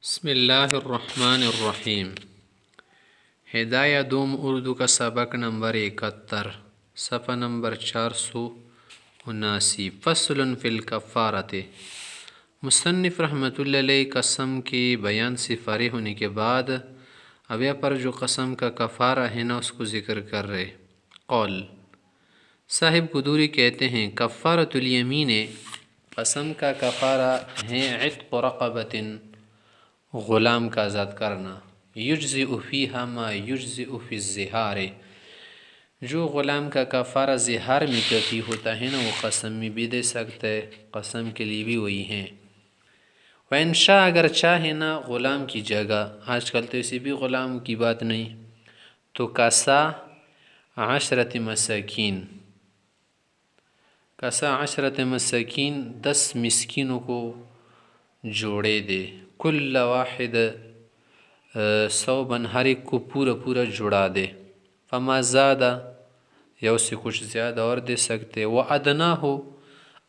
بسم اللہ الرحمن الرحیم۔ ہدایہ دوم اردو کا سبق نمبر 71، صفحہ نمبر 479۔ فصل فی الکفارۃ۔ مصنف رحمۃ اللہ علیہ قسم کے بیان سے فارغ ہونے کے بعد اب یہاں پر جو قسم کا کفارہ ہے نا اس کو ذکر کر رہے۔ قول صاحب قدوری کہتے ہیں کفارۃ الیمین، قسم کا کفارہ ہے عتق رقبۃ، غلام کا آزاد کرنا، یجزئ فیہا ما یجزئ فی الظہار، جو غلام کا کفارہ زہار میں کافی ہوتا ہے نا وہ قسم میں بھی دے سکتا ہے، قسم کے لیے بھی وہی ہیں۔ وَإِنْ شاء، اگر چاہے نا غلام کی جگہ، آج کل تو اسی بھی غلام کی بات نہیں، تو کسا 10 مساکین، کسا 10 مساکین، 10 مسکینوں کو جوڑے دے، کل واحد صوباً، ہر ایک کو پورا پورا جڑا دے، فما زادہ، یا اس سے کچھ زیادہ اور دے سکتے۔ وہ ادنا ہو،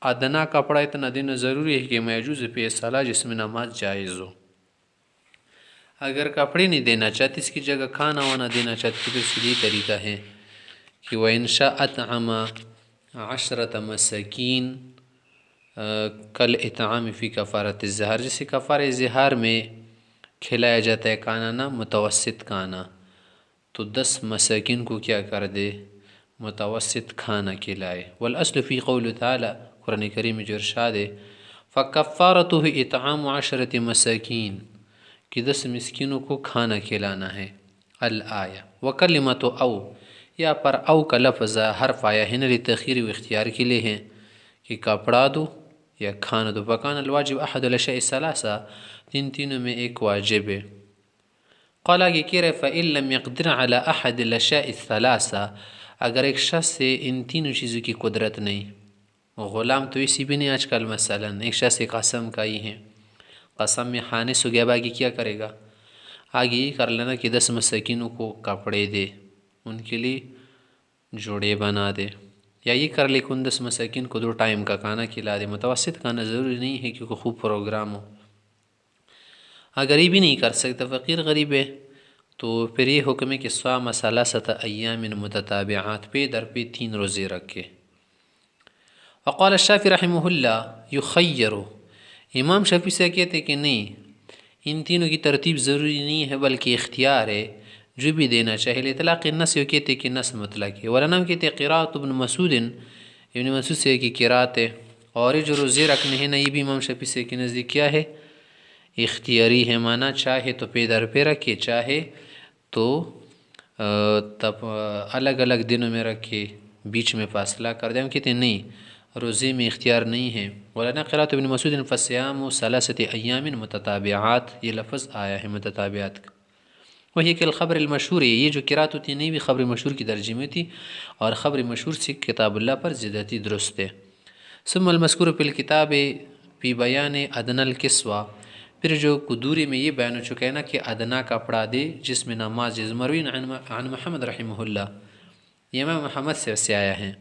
ادنا کپڑا اتنا دینا ضروری ہے کہ میجوز پہ صلاح، جس میں نماز جائز ہو۔ اگر کپڑے نہیں دینا چاہتے، اس کی جگہ کھانا وانا دینا چاہتے تو اس لیے طریقہ ہے کہ وَإِنْ شَاءَ أَطْعَمَ 10 مساکین کل اطعام فی کفارۃ الظہار، جیسے کفارہ ظہار میں کھلایا جاتا ہے کھانا نا متوسط کھانا، تو 10 مساکین کو کیا کر دے، متوسط کھانا کھلائے۔ والاصل فی قول تعالی، قرآن کریم میں جو ارشاد ہے فکفارتہ اطعام 10 مساکین، کہ 10 مسکینوں کو کھانا کھلانا ہے۔ الآیہ وکلمۃ او، یا پر او کا لفظ حرف آیا ہے لتخیر و اختیار کے لیے ہے کہ کپڑا دو یا کھانا دو۔ فکان الواجب احد الاشیاء الثلاثہ، تینوں میں ایک واجب ہے۔ قال آگے کہہ رہے فإن لم يقدر على احد الاشیاء الثلاثہ، اگر ایک شخص سے ان تینوں چیزوں کی قدرت نہیں، غلام تو اسی بھی نہیں آج کل، مثلا ایک شخص قسم کا ہی ہے، قسم میں خانس ہو گیا، آگے کیا کرے گا؟ آگے یہ کر لینا کہ 10 مساکینوں کو کپڑے دے، ان کے لیے جوڑے بنا دے، یا یہ کر لے کہ ان 10 مساکین کو 2 ٹائم کا کھانا کھلا دے۔ متوسط کھانا ضروری نہیں ہے کہ خوب پروگرام ہو۔ اگر یہ بھی نہیں کر سکتا، فقیر غریب ہے، تو پھر یہ حکم ہے کہ صام 3 ایام متتابعات، پہ در پہ 3 روزے رکھے۔ وقال الشافعی رحمہ اللہ یخیر، امام شافعی سے کہتے کہ نہیں، ان تینوں کی ترتیب ضروری نہیں ہے بلکہ اختیار ہے، جو بھی دینا چاہے۔ اطلاق النص، یہ کہتے کہ نص مطلق ہے۔ ورنہ کہتے قراءۃ ابن مسعود، ابن مسعود سے کی قراءت ہے، اور یہ جو روزے رکھنے ہیں نا، یہ بھی امام شافعی سے کے نزدیک کیا ہے، اختیاری ہے، مانا چاہے تو پہ در پہ رکھے، چاہے تو تب الگ الگ دنوں میں رکھے، بیچ میں فاصلہ کر دیں۔ ہم کہتے ہیں نہیں، روزے میں اختیار نہیں ہے۔ ورنہ قراءۃ ابن مسعود فصیام 3 ایام متتابعات، یہ لفظ آیا ہے متتابعات کا۔ وہی کہ الخبر المشہور ہے، یہ جو قراءت ہوتی نہیں بھی خبر مشہور کی درجے میں تھی، اور خبر مشہور سے کتاب اللہ پر زیادتی درست ہے۔ ثم المذکور فی الکتاب فی بیان ادنی الکسوہ، پھر جو قدوری میں یہ بیان ہو چکا ہے نا کہ ادنا کپڑا دے جس میں نماز جائز۔ مروین عن محمد رحمہ اللہ، یہ امام محمد سے آیا ہے۔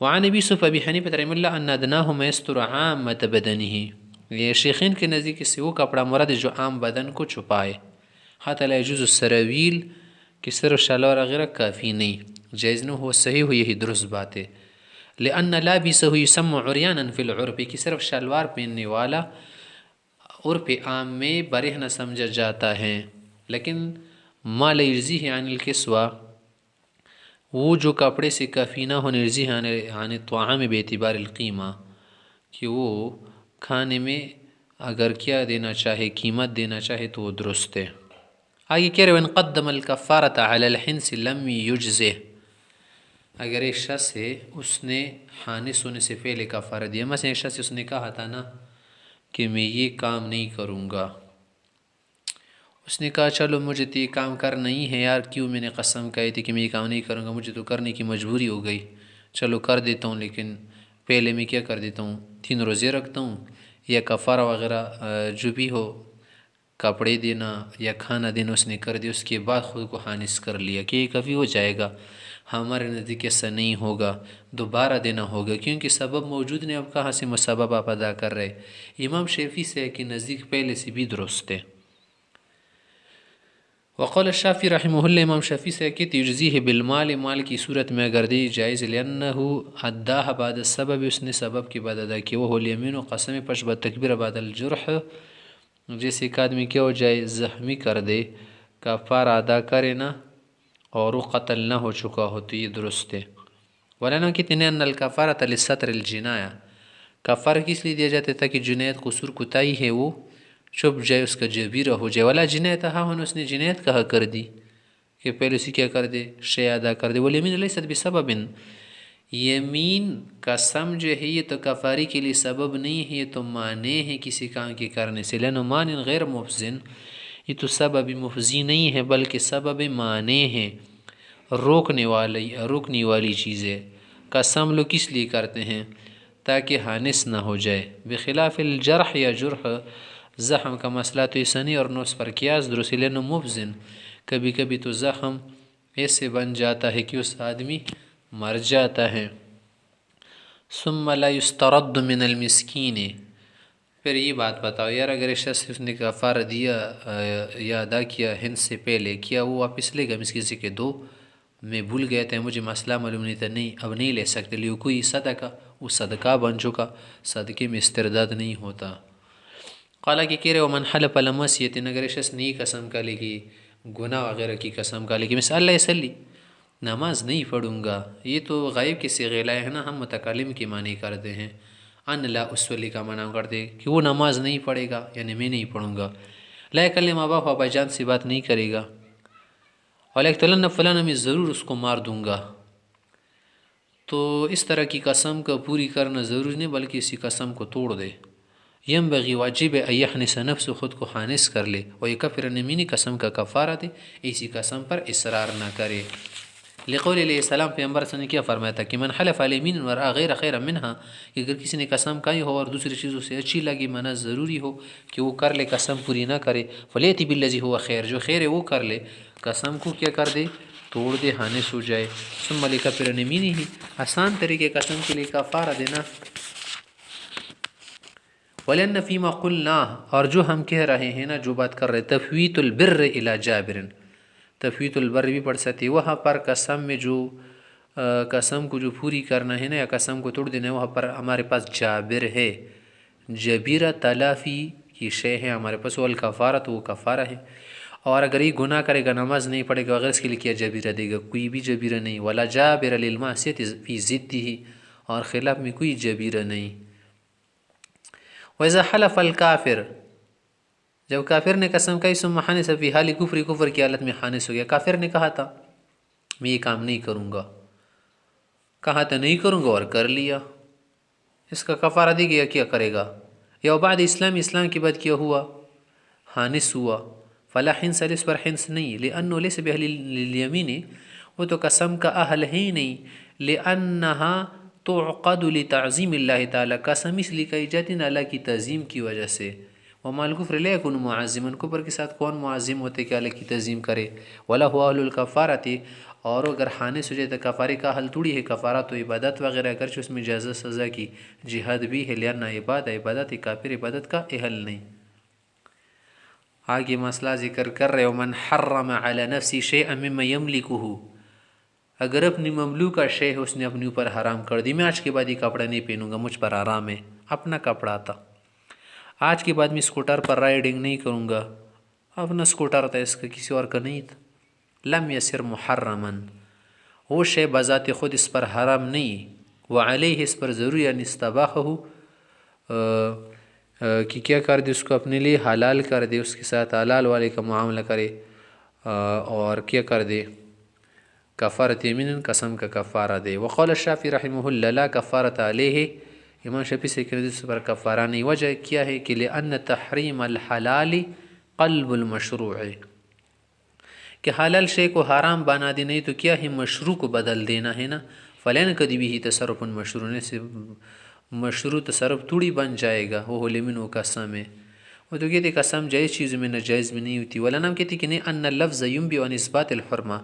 وعن ابی یوسف ابی حنیفہ رحمہ اللہ ان ادناہ ما یستر عامۃ بدنہ، یہ شیخین کے نزدیک سے وہ کپڑا مراد جو عام بدن کو چھپائے، حتی لا یجوز السراویل، کہ صرف شلوار وغیرہ کافی نہیں، جائز نہ ہو، صحیح ہو، یہی درست بات ہے۔ لأن لابسہ یسمى عریانا فی العرف، کہ صرف شلوار پہننے والا عرف عام میں برہنہ سمجھا جاتا ہے، لیکن ما لا یجزیہ عن الکسوہ، وہ جو کپڑے سے کافی نہ ہونے، یجزیہ عن الطعام باعتبار القیمہ، کہ وہ کھانے میں اگر کیا دینا چاہے، قیمت دینا چاہے تو وہ درست ہے۔ آگے کہہ رہے وَإِنْ قَدَّمَ الْكَفَّارَةَ عَلَى الْحِنْسِ لَمْ يُجْزِهْ، اگر ایک شخص ہے اس نے حانس ہونے سے پہلے کفارہ دیا، مثلا ایک شخص اس نے کہا تھا نا کہ میں یہ کام نہیں کروں گا، اس نے کہا چلو مجھے تو یہ کام کرنا ہی ہے یار، کیوں میں نے قسم کہی تھی کہ میں یہ کام نہیں کروں گا، مجھے تو کرنے کی مجبوری ہو گئی، چلو کر دیتا ہوں، لیکن پہلے میں کیا کر دیتا ہوں، 3 روزے رکھتا ہوں، یا کفارہ وغیرہ جو بھی ہو، کپڑے دینا یا کھانا دینا اس نے کر دیا، اس کے بعد خود کو حانس کر لیا کہ یہ کافی ہو جائے گا، ہمارے نزدیک ایسا نہیں ہوگا، دوبارہ دینا ہوگا، کیونکہ سبب موجود نہیں، اب کہاں سے مسبب آپ ادا کر رہے۔ امام شافعی سے کہ نزدیک پہلے سے بھی درست ہے۔ وقال الشافعی رحمہ اللہ، امام شافعی سے کہ تجزیہ بالمال، مال کی صورت میں اگر دی جائز، لأنہ اداہ بعد السبب، اس نے سبب کی بعد ادا کی، وہ الیمین قسم پش بتکبیر بعد الجرح، جیسے ایک آدمی کیا ہو جائے زخمی کر دے، کفارہ ادا کرے نا اور وہ قتل نہ ہو چکا ہو، تو یہ درست ہے۔ ولانا کتنے ان الکفارۃ لستر الجنایہ، کفارہ کس لیے دیا جاتا ہے؟ تاکہ جنایت قصور کوتاہی ہے وہ چھپ جائے، اس کا جبیرہ ہو جائے۔ ولا جنایت ہاں اس نے جنایت کہا کر دی کہ پہلے سے کیا کر دے، شے ادا کر دے۔ والیمین لیست بسبب، یمین قسم جو ہے یہ تو کفاری کے لیے سبب نہیں ہے، یہ تو معنی ہے کسی کام کے کرنے سے، لأنه معنی غیر مفزن، یہ تو سبب مفزی نہیں ہے بلکہ سبب معنی ہے، روکنے والی چیز ہے۔ قسم لوگ کس لیے کرتے ہیں؟ تاکہ حانس نہ ہو جائے۔ بخلاف الجرح یا جرح، زخم کا مسئلہ تو ایسا نہیں اور نو اس پر قیاس درست، لأنه مفزن، کبھی کبھی تو زخم ایسے بن جاتا ہے کہ اس آدمی مر جاتا ہے۔ ثم لا يسترد من المسکین، پھر یہ بات بتاؤ یار، اگر شخص اس نے کفارہ دیا یا ادا کیا ہند سے پہلے، کیا وہ واپس لے گا مسکین سے کہ دو میں بھول گیا تھا، مجھے مسئلہ معلوم نہیں تھا، نہیں اب نہیں لے سکتے، لیو کوئی صدقہ، وہ صدقہ بن چکا، صدقے میں استرداد نہیں ہوتا۔ قال کہ کہہ رہے ومن حلف علی معصیۃ، اگر شخص نئی قسم کا لے کہ گناہ وغیرہ کی قسم کا لے کہ مثال اللہ یصلی، نماز نہیں پڑھوں گا، یہ تو غائب کے صیغے لائے ہیں نا، ہم متکلم کی معنی کرتے ہیں، ان لا اسولی کا معنی کرتے کہ وہ نماز نہیں پڑھے گا، یعنی میں نہیں پڑھوں گا، لا یکلم اباہ، ابا جان سے بات نہیں کرے گا، ولیقتلن فلانا، میں ضرور اس کو مار دوں گا۔ تو اس طرح کی قسم کا پوری کرنا ضروری نہیں بلکہ اسی قسم کو توڑ دے۔ ینبغی، واجب ہے، ان یحنس نفس، خود کو خانس کر لے، ویکفر عن یمینہ، قسم کا کفارہ دے، اسی قسم پر اصرار نہ کرے۔ لقول علیہ السلام، پیغمبر صلی اللہ علیہ وسلم نے کیا فرمایا تھا کہ من حلف علی یمین ورأى غیر خیر منہا، کہ اگر کسی نے قسم کھائی ہو اور دوسری چیزوں سے اچھی لگی، منع ضروری ہو کہ وہ کر لے، قسم پوری نہ کرے، فلیأتی بالذی هو خیر، جو خیر ہے وہ کر لے، قسم کو کیا کر دے، توڑ دے، حانس ہو جائے۔ ثم لیکفر عن یمینہ، آسان طریقے قسم کے لیے کفارہ دینا۔ وَلَنَّ فِيمَا قُلْنَا، اور جو ہم کہہ رہے ہیں نا، جو بات کر رہے، تفویت البر الی جابر، تفویت البر بھی پڑھ سکتے، وہاں پر قسم میں جو قسم کو جو پوری کرنا ہے نا یا قسم کو توڑ دینا ہے، وہاں پر ہمارے پاس جابر ہے، جبیرہ تلافی کی شے ہے ہمارے پاس، والکفارہ تو وہ کفارہ ہے۔ اور اگر یہ گناہ کرے گا، نماز نہیں پڑھے گا، اگر اس کے لیے کیا جبیرہ دے گا، کوئی بھی جبیرہ نہیں، ولا جابر للمعصیۃ فی ضدہ، اور خلاف میں کوئی جبیرہ نہیں۔ وَإِذَا حَلَفَ الْكَافِرُ، جب کافر نے قسم کہی، ثم حنث فی حال کفر، کفر کی حالت میں حانث ہو گیا، کافر نے کہا تھا میں یہ کام نہیں کروں گا، کہا تھا نہیں کروں گا اور کر لیا، اس کا کفارہ دے گیا، کیا کرے گا؟ یا بعد اسلام کے بعد کیا ہوا، حانث ہوا، فلا حنث، اس پر حنث نہیں، لأنه لیس بأہل الیمین، وہ تو قسم کا اہل ہی نہیں، لأنها تعقد لتعظیم اللہ تعالی، قسم اس لیے کہی جاتی ہے اللہ کی تعظیم کی وجہ سے۔ وما الکفر لا یکون معظما، کفر کے ساتھ کون معظم ہوتے کہ اللہ کی تعظیم کرے؟ ولا هو اہل الکفارۃ، اور اگر حانث ہو جائے تو کفارے کا حل توڑی ہے، کفارہ تو عبادت وغیرہ، اگرچہ اس میں جزا سزا کی جہاد بھی ہے، لأن عبادت کافر عبادت کا اہل نہیں۔ آگے مسئلہ ذکر کر رہے، ومن حرم علی نفسی شیئا مما یملکہ، اگر اپنی مملوکہ شے ہے اس نے اپنے اوپر حرام کر دی، میں آج کے بعد یہ کپڑا نہیں پہنوں گا، مجھ پر حرام ہے، اپنا کپڑا تھا، آج کے بعد میں اسکوٹر پر رائڈنگ نہیں کروں گا، اپنا اسکوٹر تھا، اس کا کسی اور کا نہیں تھا، لم یسر محرما، وہ شے بذات خود اس پر حرام نہیں، وعلیہ، اس پر ضروری ان استباحہ، کہ کیا کر دے، اس کو اپنے لیے حلال کر دے، اس کے ساتھ حلال والے کا معاملہ کرے، اور کیا کر دے، کفارۃ یمین، قسم کا کفارہ دے۔ وقال الشافعی رحمہ اللہ لا کفارۃ علیہ، امام شافعی سے کہ اس پر کفارہ نہیں، وجہ کیا ہے کہ لأن تحریم الحلال قلب المشروع، کہ حلال شے کو حرام بنا دینا نہیں تو کیا ہے، مشروع کو بدل دینا ہے نا، فلین کدی بھی تصرف مشروع، سے مشروع تصرف توڑی بن جائے گا، وہ لیمن و قسم ہے، وہ تو کہتے قسم جائز چیزوں میں ناجائز میں نہیں ہوتی. ولا نام کہتے کہ نہیں ان اللفظ ينبئ عن اثبات الحرمہ،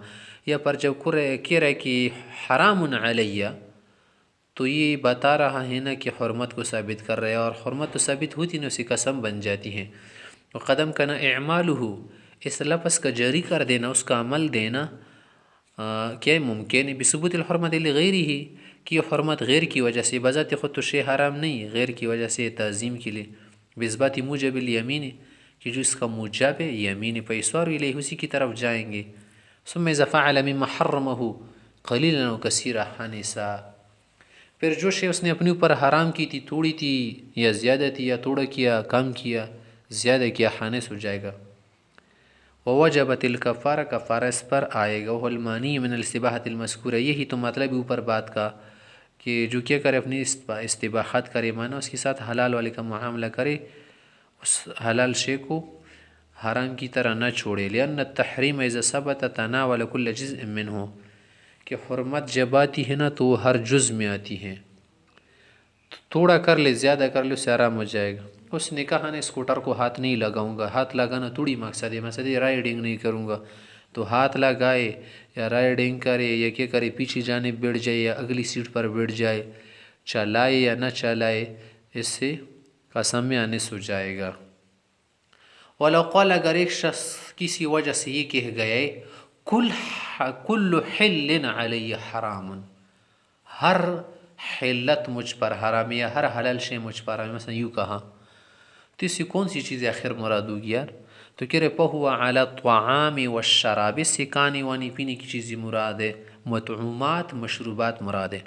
یا پر جب کہہ رہا ہے کہ حرام علیہ تو یہ بتا رہا ہے نا کہ حرمت کو ثابت کر رہا ہے، اور حرمت تو ثابت ہوتی نا اسی قسم بن جاتی ہے. وقدم کنا اعمالہ، اس لفظ کا جاری کر دینا، اس کا عمل دینا کیا ممکن ہے بثبوت الحرمت لغیرہ ہی، کہ یہ حرمت غیر کی وجہ سے، بذات خود تو شے حرام نہیں ہے، غیر کی وجہ سے تعظیم کے لیے. بثبات موجب الیمین، کہ جو اس کا موجب ہے یمین پیسوار الیہ، اسی کی طرف جائیں گے. ثم اذا فعل مما حرمه قلیلا و کثیرا حنسا، پھر جو شے اس نے اپنے اوپر حرام کی تھی، تھوڑی تھی یا زیادہ تھی، یا تھوڑا کیا کم کیا زیادہ کیا، حانس ہو جائے گا. ووجبت الکفارہ، کفارہ اس پر آئے گا. وہ المانی من الاستباحۃ المذکورہ، یہی تو مطلب اوپر بات کا کہ جو کیا کرے اپنی استباحت کرے، مانا اس کے ساتھ حلال والے کا معاملہ کرے، اس حلال شے کو حرام کی طرح نہ چھوڑے. لأن التحریم اذا ثبت تناول كل جزء منه، کہ حرمت جب آتی ہے نا تو وہ ہر جز میں آتی ہے. تھوڑا کر لے زیادہ کر لے، اس سے آرام ہو جائے گا. اس نے کہا نا اسکوٹر کو ہاتھ نہیں لگاؤں گا، ہاتھ لگانا تھوڑی مقصد ہے، مقصد ہے رائڈنگ نہیں کروں گا، تو ہاتھ لگائے یا رائڈنگ کرے یا کیا کرے، پیچھے جانب بیٹھ جائے یا اگلی سیٹ پر بیٹھ جائے، چلائے یا نہ چلائے، اس سے قسم میں انس ہو جائے گا. وَلَوْ قَالَ، اگر ایک شخص کسی وجہ سے یہ کہہ گئے کل حل علی حرام، ہر حلت مجھ پر حرام، یا ہر حلال شے مجھ پر حرام، مثلا یوں کہا، تو اس سے کون سی چیز آخر مراد ہوگی یار؟ تو کہہ رہے فَهُوَ عَلَى الطَّعَامِ وَالشَّرَابِ، اس سے کھانے وانی پینے کی چیزیں مراد ہے، مطعومات مشروبات مراد ہے.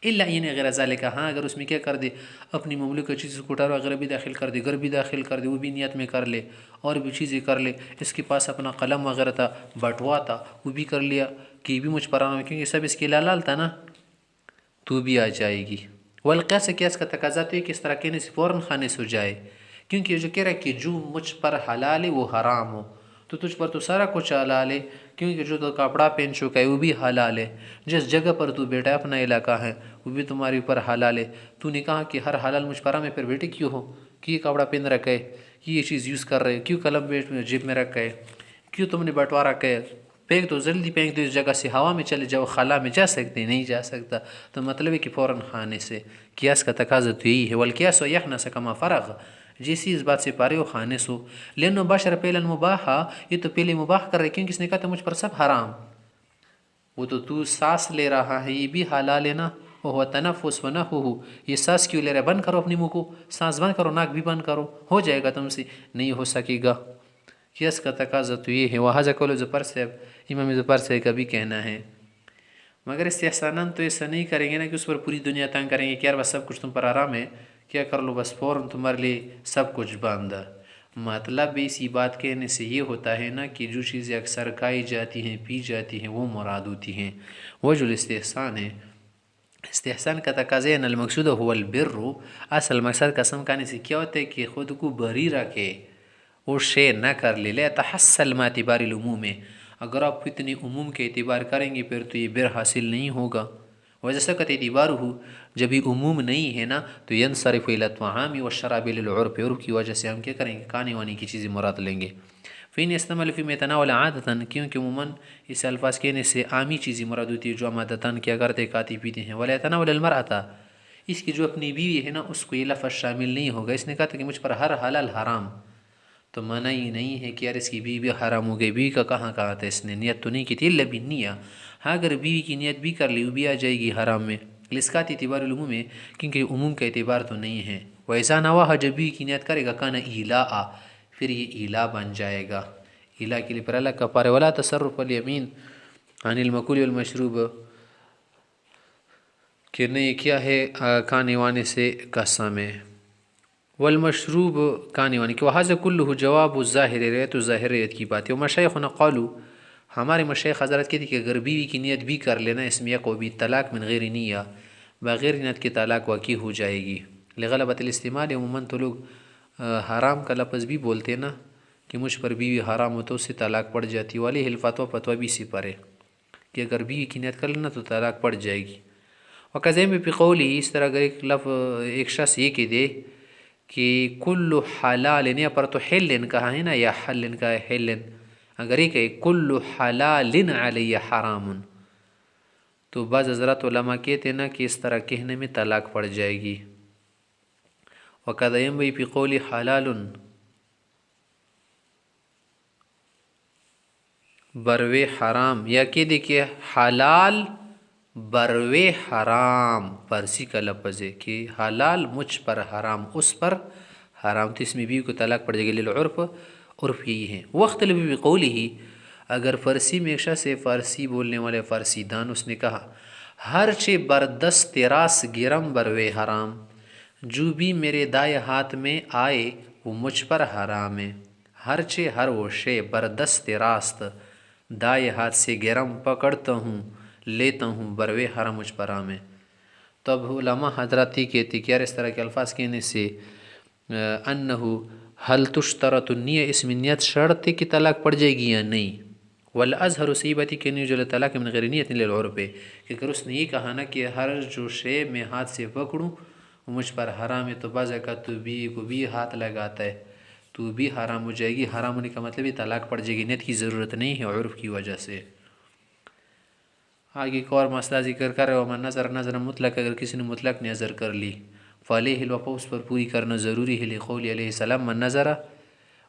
الا یعنی غیر ذالک، ہاں اگر اس میں کیا کر دے اپنی مملوک چیز اسکوٹر وغیرہ بھی داخل کر دے، گھر بھی داخل کر دے، وہ بھی نیت میں کر لے، اور بھی چیزیں کر لے، اس کے پاس اپنا قلم وغیرہ تھا، بٹوا تھا، وہ بھی کر لیا کہ یہ بھی مجھ پر آنا ہے، کیونکہ سب اس کے لال تھا نا، تو بھی آ جائے گی. والقیاس، قیاس کا تقاضا تو ہے کہ اس طرح کہنے سے فوراً خانس ہو جائے، کیونکہ جو کہہ رہا ہے کہ جو مجھ پر حلال ہے وہ حرام ہو، تو تجھ پر تو سارا کچھ حلال ہے، کیونکہ جو تو کپڑا پہن چکا ہے وہ بھی حلال ہے، جس جگہ پر تو بیٹا اپنا علاقہ ہے وہ بھی تمہارے اوپر حلال ہے. تو نے کہا کہ ہر حلال مجھ پر حرام ہے، پھر بیٹے کیوں ہو کہ یہ کپڑا پہن رکھا ہے، کہ یہ چیز یوز کر رہے، کیوں قلم بیٹ میں جیب میں رکھا ہے، کیوں تم نے بٹوا رکھا ہے، پھینک دو جلدی، پھینک دو اس جگہ سے، ہوا میں چلے جاؤ، خلا میں جا سکتے نہیں جا سکتا. تو مطلب ہے کہ فوراً خانے سے. قیاس کا تقاضا تو یہی ہے. والقیاس یحنس کما فرغ، جیسی اس بات سے پارے ہو خانس ہو. لینو بشر پہلا مباحا، یہ تو پہلے مباح کر رہے کیونکہ اس نے کہا تھا مجھ پر سب حرام. وہ تو سانس لے رہا ہے یہ بھی حلال ہے نا، وہ تنفس و نفہ، یہ سانس کیوں لے رہا ہے، بند کرو اپنے منہ کو، سانس بند کرو، ناک بھی بند کرو، ہو جائے گا تم سے. نہیں ہو سکے گا. قیاس کا تقاضا تو یہ ہے. وہاں قول ظفر صاحب، امام ظفر صاحب کا بھی کہنا ہے. مگر استحساناً تو ایسا نہیں کریں گے نا کہ اس پر پوری دنیا تنگ کریں گے کہ یار بس سب کچھ تم پر آرام ہے، کیا کر لو بس فوراً تمہارے لیے سب کچھ بند. مطلب اسی بات کہنے سے یہ ہوتا ہے نا کہ جو چیزیں اکثر کھائی جاتی ہیں پی جاتی ہیں وہ مراد ہوتی ہیں. وجہ الاستحسان ہے. استحسان کا تقاضا ان المقصود هو البر، اصل مقصد قسم کھانے سے کیا ہوتا ہے کہ خود کو بری رکھے، وہ شے نہ کر لے. لا تحصل ما اعتبار العموم، اگر آپ اتنی عموم کے اعتبار کریں گے پھر تو یہ بر حاصل نہیں ہوگا. وجہ سکت اعتبار ہو، جب یہ عموم نہیں ہے نا تو ینصرف الى الطعام والشراب للعرف، عرف کی وجہ سے ہم کیا کریں گے کھانے وانے کی چیزیں مراد لیں گے. فین استعمال فی متناول عادتاً، کیونکہ عموماً اس الفاظ کہنے سے عامی چیزیں مراد ہوتی ہے جو ہم عادتاً کیا کرتے کھاتے پیتے ہیں. ولا يتناول المرأة، اس کی جو اپنی بیوی ہے نا اس کو یہ لفظ شامل نہیں ہوگا. اس نے کہا تھا کہ مجھ پر ہر حلال حرام، تو منع ہی نہیں ہے کہ یار اس کی بیوی حرام ہو گئی. بیوی کا کہاں تھا، اس نے نیت تو نہیں کی تھی. الا بالنیہ، ہاں اگر بیوی کی نیت بھی کر لی وہ بھی آ جائے گی حرام میں. لسکات اعتبار العموم ہے، کیونکہ عموم کا اعتبار تو نہیں ہے. ویسا نواہ، جب بیوی کی نیت کرے گا کانا ایلا، پھر یہ ایلا بن جائے گا. ایلا کے لیے پر الگ کا پارے. ولا تصرف الیمین عن المأکول والمشروب، کہ نہیں کیا ہے کھانے وانے سے قسم ہے. والمشروب کھانے وانے کی. وہذا کلہ جواب الظاہر، ریت ظاہر ریت کی بات ہے. ومشایخنا قالوا، ہمارے مشایخ حضرت کہتے کہ اگر بیوی کی نیت بھی کر لینا اس میں یقع بالطلاق من غیر نیہ، بغیر نیت کے طلاق واقع ہو جائے گی. لغلبۃ الاستعمال، عموماً تو لوگ حرام کا لفظ بھی بولتے نا کہ مجھ پر بیوی حرام ہو تو اس سے طلاق پڑ جاتی. والی الفتویٰ، فتویٰ بھی اسی پر ہے کہ اگر بیوی کی نیت کر لینا تو طلاق پڑ جائے گی. وقضیم بقولی، اس طرح اگر ایک شخص یہ کہ دے کہ کل حلال یہاں پر تو حلن کہا ہے نا، یا حلن کا ہے حلن، اگر یہ کہ کل حلال علی حرام، تو بعض حضرات علماء کہتے ہیں نا کہ اس طرح کہنے میں طلاق پڑ جائے گی. وَقَدْ يَنْبَغِي فِي قَوْلِ حَلَالٌ بروے حرام، یا کہ دیکھیے حلال بروے حرام پرسی کا لفظ ہے کہ حلال مجھ پر حرام اس پر حرام، تو اس میں بیوی کو طلاق پڑ جائے گی. للعرف، عرف یہی ہے. وَاخْتَلَفَ فِي قَوْلِهِ، اگر فارسی میں ایک شخص ہے، فارسی بولنے والے فارسی دان، اس نے کہا ہر چے بردست راس گرم بروے حرام، جو بھی میرے دائیں ہاتھ میں آئے وہ مجھ پر حرام ہے. ہر چے ہر وہ شے بردست راست دائیں ہاتھ سے گرم پکڑتا ہوں لیتا ہوں بروے حرام مجھ پر حرام ہے. تو اب علماء حضرات یہ کہتے کہ یار اس طرح کے الفاظ کہنے سے انہو حل تشترط النیہ، اس میں نیت شرط ہے کہ طلاق پڑ جائے گی یا نہیں. والازہر صحیح بات ہے کہ نہیں جو طلاق من غیر نیت للعرف ہے، کہ اگر اس نے یہ کہا نا کہ ہر جو شے میں ہاتھ سے پکڑوں وہ مجھ پر حرام ہے، تو بعض اوقات تو بھی کو بھی ہاتھ لگاتا ہے تو بھی حرام ہو جائے گی. حرام ہونے کا مطلب یہ طلاق پڑ جائے گی، نیت کی ضرورت نہیں ہے عرف کی وجہ سے. آگے ایک اور مسئلہ ذکر کر رہے ہو، من نظر نظر مطلق، اگر کسی نے مطلق نظر کر لی فعلیہ الوفاء، اس پر پوری کرنا ضروری ہے. لقول علیہ السلام من نظر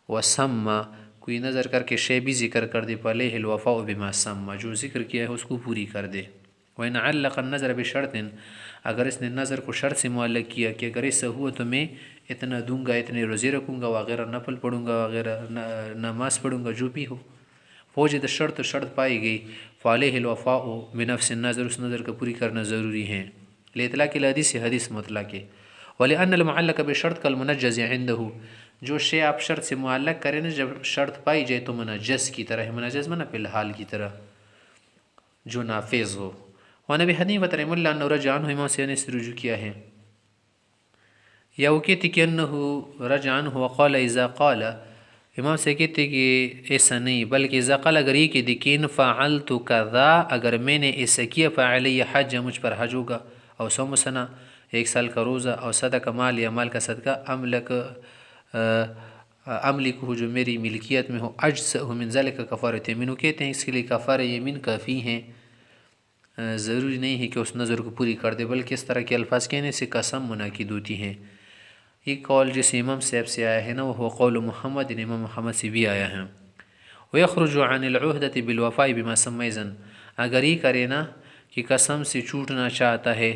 وسمى، کوئی نظر کر کے شے بھی ذکر کر دے فعلیہ الوفاء بما سمى، جو ذکر کیا ہے اس کو پوری کر دے. وَإِنْ عَلَّقَ النَّظَرَ بِشَرْطٍ، اگر اس نے نظر کو شرط سے معلق کیا کہ اگر ایسا ہوا تو میں اتنا دوں گا، اتنے روزے رکھوں گا وغیرہ، نفل پڑھوں گا وغیرہ، نماز پڑھوں گا، جو بھی ہو، فوجد شرط شرط پائی گئی فعلیہ الوفاء بنفس النظر، اس نظر کا پوری کرنا ضروری ہے. لإطلاق الحدیث، حدیث مطلق ہے. وَلِأَنَّ الْمُعَلَّقَ بِشَرْطٍ كَالْمُنَجَّزِ عِنْدَهُ، جو شے آپ شرط سے معلق کریں نا جب شرط پائی جائے تو منجز کی طرح ہے. منجز منا فی الحال کی طرح جو نافذ ہو. وَنَبِي حنیفۃ رحمہ اللہ انہ رجع عنہ، امام سے انس رجوع کیا ہے، یا وہ کہتے کہ انہ رجع عنہ وقال اذا قال، امام سے کہتے کہ ایسا نہیں بلکہ اذا قال، اگر یہ کہ ان فعلت کذا، اگر میں نے ایسا کیا فعلی حج، مجھ پر حج ہوگا، او صوم سنہ، ایک سال کا روزہ، او صدقہ مال، یا مال کا صدقہ، املک ہو، جو میری ملکیت میں ہو، اجزأ من ذلك کفارۃ یمین، کہتے ہیں اس کے لیے کفارہ یمین کافی ہیں، ضروری نہیں ہے کہ اس نظر کو پوری کر دے، بلکہ اس طرح کے الفاظ کہنے سے قسم منعقد ہوتی ہیں. یہ قول جس امام صاحب سے آیا ہے نا وہ قول محمد، امام محمد سے بھی آیا ہے. ويخرج عن العہدۃ بالوفاء بما سمى اذن، اگر یہ کرے نا کہ قسم سے چھوٹنا چاہتا ہے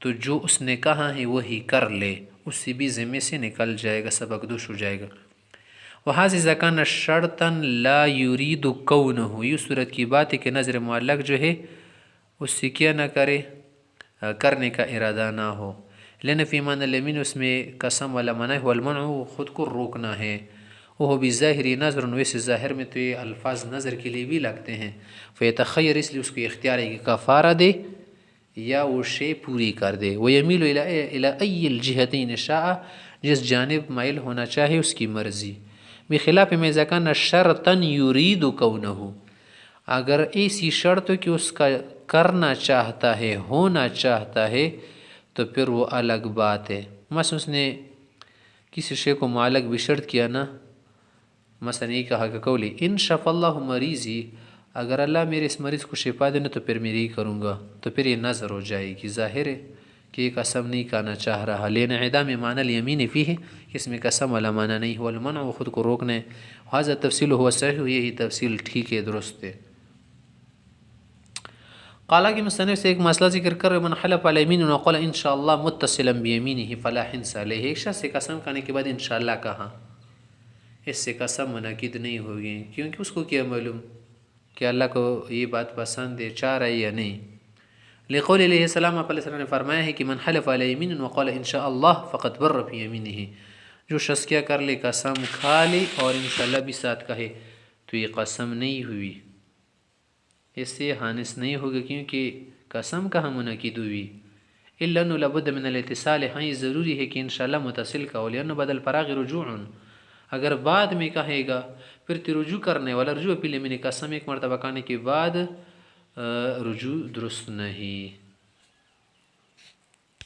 تو جو اس نے کہا ہے وہی کر لے، اس سے بھی ذمے سے نکل جائے گا، سبق دوش ہو جائے گا. وہاں اذا كان شرطا لا يريد كونه، یہ صورت کی بات ہے کہ نظر معلق جو ہے اس سے کیا نہ کرے، کرنے کا ارادہ نہ ہو. لین فی مان الیمین، اس میں قسم والا منع ہے، والمنع خود کو روکنا ہے. وہ بھی ظاہری نظر، ویسے ظاہر میں تو یہ الفاظ نظر کے لیے بھی لگتے ہیں. فیتخیر، اس لیے اس کو اختیار ہے کہ کفارہ دے یا وہ شے پوری کر دے. ویمیل الی ای الجہتین شاء، جس جانب مائل ہونا چاہے اس کی مرضی. بخلاف میں اذا کان شرطا یرید کونہ، اگر ایسی شرط کہ اس کا کرنا چاہتا ہے، ہونا چاہتا ہے، تو پھر وہ الگ بات ہے. مثلا اس نے کسی شے کو معلق بشرط کیا نا، مثلا یہ کہا کہ قولی ان شفا اللہ مریضی، اگر اللہ میرے اس مریض کو شفا دینا تو پھر میں یہی کروں گا، تو پھر یہ نظر ہو جائے گی. ظاہر ہے کہ یہ قسم نہیں کہنا چاہ رہا، لینا اعدام معنی الیمین فی ہے، اس میں قسم والا معنی نہیں ہوا. المنع وہ خود کو روکنے. حاضر تفصیل ہوا صحیح، یہی تفصیل ٹھیک ہے، درست ہے. قال کہ مصنف سے ایک مسئلہ ذکر کر رہے، من حلف علی یمین وقال انشاءاللہ متصلا بیمینہ فلا حنث علیہ، ایک شخص سے قسم کھانے کے بعد انشاءاللہ کہا، اس سے قسم منعقد نہیں ہوگی، کیونکہ اس کو کیا معلوم کہ اللہ کو یہ بات پسند ہے، چاہ رہا ہے یا نہیں. لقول علیہ السلام، آپ علیہ السلام نے فرمایا ہے کہ من حلف علی یمین وقال انشاءاللہ فقد بر فی یمینہ، جو شخص کیا کر لے، قسم کھا لے اور انشاءاللہ بھی ساتھ کہے، تو یہ قسم نہیں ہوئی، اس سے حانث نہیں ہوگا، کیونکہ قسم کہاں منعقد ہوئی. الا انه لابد من الاتصال، ہاں یہ ضروری ہے کہ انشاءاللہ متصل کا ہو، لانه بعد الفراغ رجوع، اگر بعد میں کہے گا پھر تو رجوع کرنے والا، رجوع پہلے میں نے قسم ایک مرتبہ کہنے کے بعد رجوع درست نہیں.